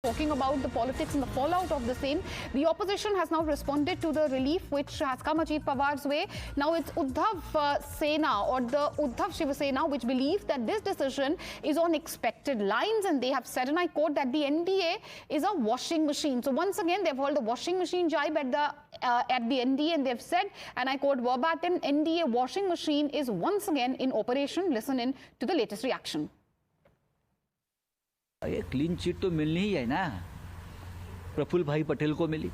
Talking about the politics and the fallout of the same, the opposition has now responded to the relief which has come Ajit Pawar's way. Now it's Uddhav Sena or the Uddhav Shiva Sena which believes that this decision is on expected lines, and they have said, and I quote, that the NDA is a washing machine. So once again they've held a washing machine jibe at the NDA, and they've said, and I quote verbatim, NDA washing machine is once again in operation. Listen in to the latest reaction. ये clean chit तो मिलनी ही है ना। प्रफुल्ल भाई पटेल को मिली,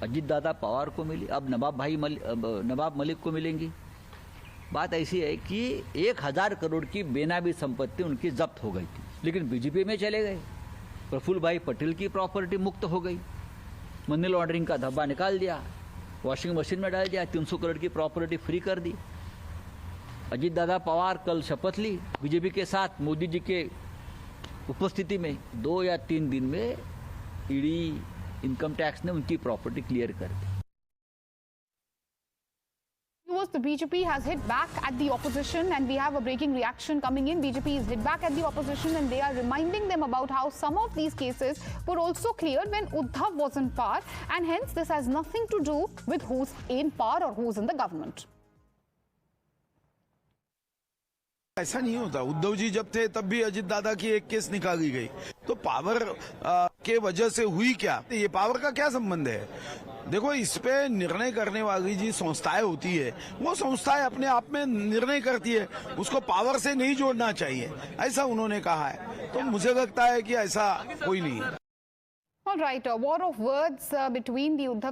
अजीत दादा पवार को मिली, अब नवाब मलिक को मिलेंगी। बात ऐसी है कि 1000 करोड़ की बेनामी संपत्ति उनकी जब्त हो गई थी, लेकिन बीजेपी में चले गए। प्रफुल्ल भाई पटेल की प्रॉपर्टी मुक्त हो गई, मनी लॉन्ड्रिंग का धब्बा निकाल दिया, वॉशिंग मशीन में डाल दिया, 300 करोड़ की प्रॉपर्टी फ्री कर दी। अजीत दादा पवार कल शपथ ली बीजेपी के साथ, मोदी जी के उपस्थिति में 2 या 3 दिन में ईडी इनकम टैक्स ने उनकी प्रॉपर्टी क्लियर कर दी। The BJP has hit back at the opposition, and we have a breaking reaction coming in. BJP is hit back at the opposition, and they are reminding them about how some of these cases were also cleared when Uddhav was in power, and hence this has nothing to do with who's in power or who's in the government. ऐसा नहीं होता। उद्धव जी जब थे तब भी अजित दादा की एक case निकाली गई, तो पावर के वजह से हुई क्या, ये पावर का क्या संबंध है? देखो, इस पे निर्णय करने वाली जी संस्थाएं होती है, वो संस्थाएं अपने आप में निर्णय करती है, उसको पावर से नहीं जोड़ना चाहिए, ऐसा उन्होंने कहा है। तो मुझे लगता है कि ऐसा कोई नहीं है। All right, a war of words between the Uddhav